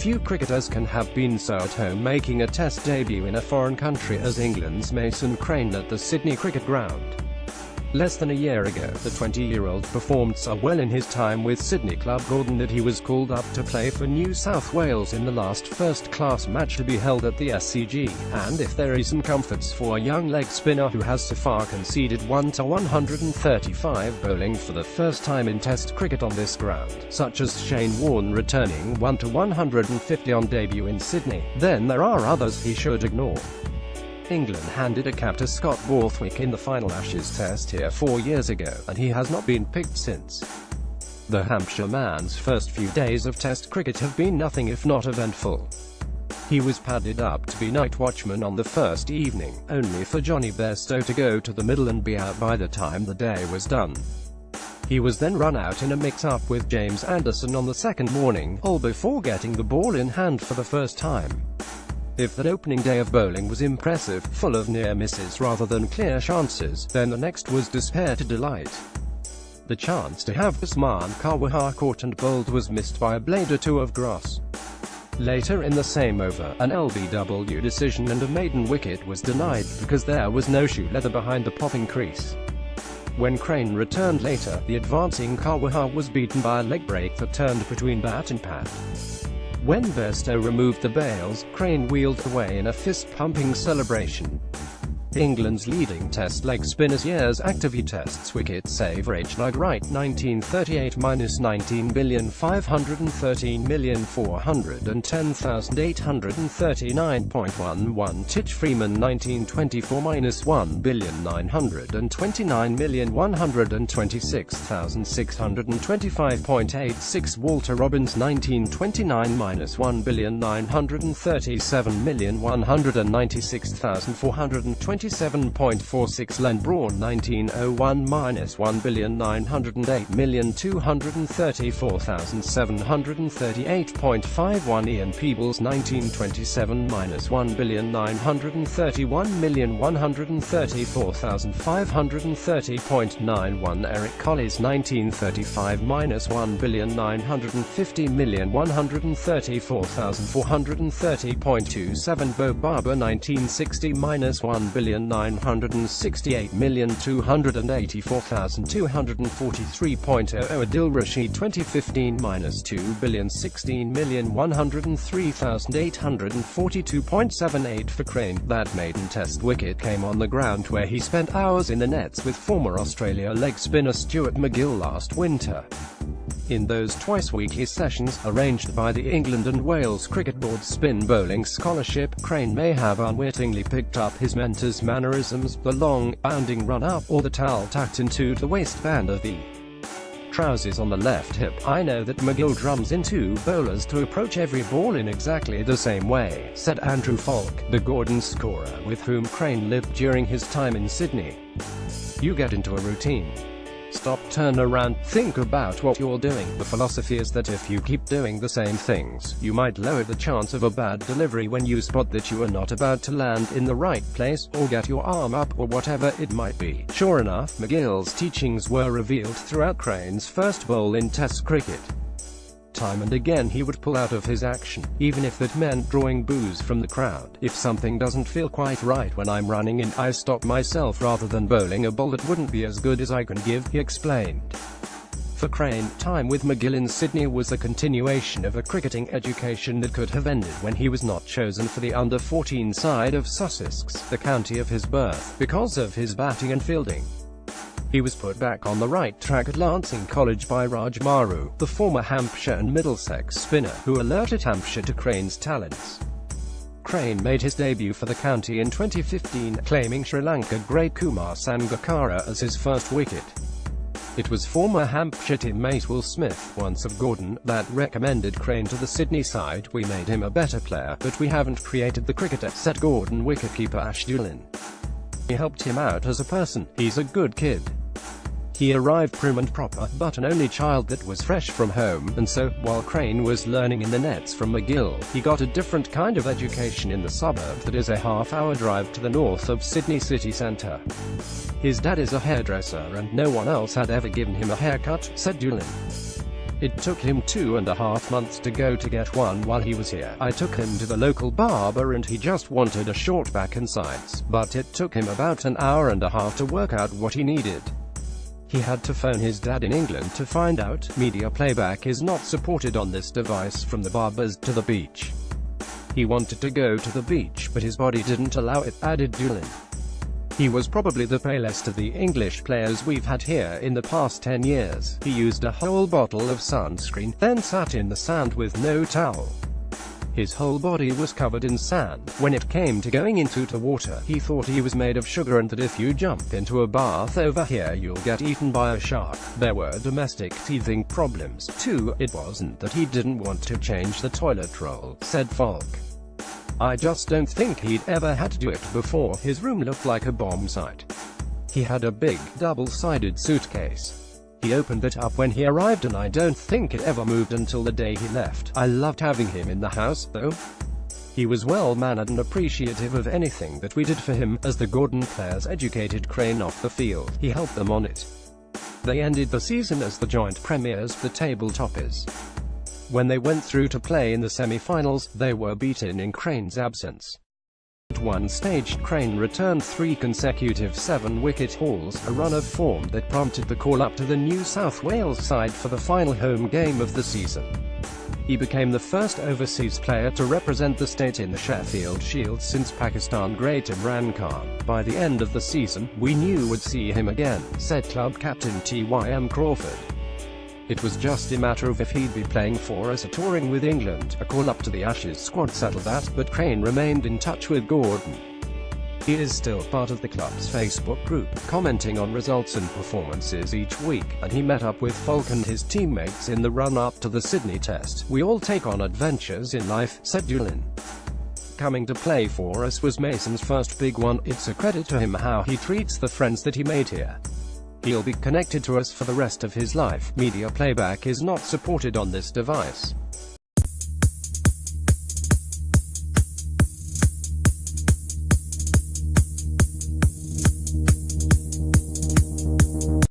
Few cricketers can have been so at home making a Test debut in a foreign country as England's Mason Crane at the Sydney Cricket Ground. Less than a year ago, the 20-year-old performed so well in his time with Sydney club Gordon that he was called up to play for New South Wales in the last first-class match to be held at the SCG, and if there is some comforts for a young leg spinner who has so far conceded 1-135 bowling for the first time in Test cricket on this ground, such as Shane Warne returning 1-150 on debut in Sydney, then there are others he should ignore. England handed a cap to Scott Borthwick in the final Ashes Test here 4 years ago, and he has not been picked since. The Hampshire man's first few days of Test cricket have been nothing if not eventful. He was padded up to be night watchman on the first evening, only for Johnny Bairstow to go to the middle and be out by the time the day was done. He was then run out in a mix-up with James Anderson on the second morning, all before getting the ball in hand for the first time. If that opening day of bowling was impressive, full of near misses rather than clear chances, then the next was despair to delight. The chance to have Usman Khawaja caught and bowled was missed by a blade or two of grass. Later in the same over, an LBW decision and a maiden wicket was denied because there was no shoe leather behind the popping crease. When Crane returned later, the advancing Khawaja was beaten by a leg break that turned between bat and pad. When Bairstow removed the bails, Crane wheeled away in a fist-pumping celebration. England's leading Test leg spinner's year's active Tests wickets averaged like right 1938 minus 19,513,410,839.11 Titch Freeman 1924 minus 1,929,126,625.86 Walter Robbins 1929 minus 1,937,196,427.46 Len Braun 1901 minus 1,908,234,738.51 Ian Peebles 1927 minus 1,931,134,530.91 Eric Collies 1935 minus 1,950,134,430.27 Bo Barber 1960 minus 1,968,284,243.00 Adil Rashid 2015 minus 2,016,103,842.78 for Crane. That maiden Test wicket came on the ground where he spent hours in the nets with former Australia leg spinner Stuart MacGill last winter. In those twice-weekly sessions, arranged by the England and Wales Cricket Board's spin bowling scholarship, Crane may have unwittingly picked up his mentor's mannerisms, the long, bounding run-up, or the towel tucked into the waistband of the trousers on the left hip. I know that MacGill drums into bowlers to approach every ball in exactly the same way, said Andrew Falk, the Gordon scorer with whom Crane lived during his time in Sydney. You get into a routine. Stop, turn around, think about what you're doing. The philosophy is that if you keep doing the same things, you might lower the chance of a bad delivery when you spot that you are not about to land in the right place, or get your arm up, or whatever it might be. Sure enough, MacGill's teachings were revealed throughout Crane's first bowl in Test cricket. Time and again he would pull out of his action, even if that meant drawing boos from the crowd. If something doesn't feel quite right when I'm running in, I stop myself rather than bowling a ball that wouldn't be as good as I can give, he explained. For Crane, time with MacGill in Sydney was a continuation of a cricketing education that could have ended when he was not chosen for the under-14 side of Sussex, the county of his birth, because of his batting and fielding. He was put back on the right track at Lancing College by Raj Maru, the former Hampshire and Middlesex spinner, who alerted Hampshire to Crane's talents. Crane made his debut for the county in 2015, claiming Sri Lanka great Kumar Sangakkara as his first wicket. It was former Hampshire teammate Will Smith, once of Gordon, that recommended Crane to the Sydney side. We made him a better player, but we haven't created the cricketer, said Gordon wicketkeeper Ash Dulin. We helped him out as a person. He's a good kid. He arrived prim and proper, but an only child that was fresh from home, and so, while Crane was learning in the nets from MacGill, he got a different kind of education in the suburb that is a half-hour drive to the north of Sydney city centre. His dad is a hairdresser and no one else had ever given him a haircut, said Dulin. It took him 2.5 months to get one while he was here. I took him to the local barber and he just wanted a short back and sides, but it took him about an hour and a half to work out what he needed. He had to phone his dad in England to find out. Media playback is not supported on this device. From the barbers to the beach. He wanted to go to the beach, but his body didn't allow it, added Julian. He was probably the palest of the English players we've had here in the past 10 years. He used a whole bottle of sunscreen, then sat in the sand with no towel. His whole body was covered in sand. When it came to going into the water, he thought he was made of sugar and that if you jump into a bath over here you'll get eaten by a shark. There were domestic teething problems, too. It wasn't that he didn't want to change the toilet roll, said Falk. I just don't think he'd ever had to do it before. His room looked like a bomb site. He had a big, double-sided suitcase. He opened it up when he arrived and I don't think it ever moved until the day he left. I loved having him in the house, though. He was well-mannered and appreciative of anything that we did for him. As the Gordon players educated Crane off the field, he helped them on it. They ended the season as the joint premiers, the table toppers. When they went through to play in the semi-finals, they were beaten in Crane's absence. At one stage, Crane returned 3 consecutive 7-wicket hauls, a run of form that prompted the call-up to the New South Wales side for the final home game of the season. He became the first overseas player to represent the state in the Sheffield Shield since Pakistan great Imran Khan. By the end of the season, we knew we'd see him again, said club captain T.Y.M. Crawford. It was just a matter of if he'd be playing for us or touring with England. A call-up to the Ashes squad settled that, but Crane remained in touch with Gordon. He is still part of the club's Facebook group, commenting on results and performances each week, and he met up with Falk and his teammates in the run-up to the Sydney Test. We all take on adventures in life, said Julian. Coming to play for us was Mason's first big one. It's a credit to him how he treats the friends that he made here. He'll be connected to us for the rest of his life. Media playback is not supported on this device.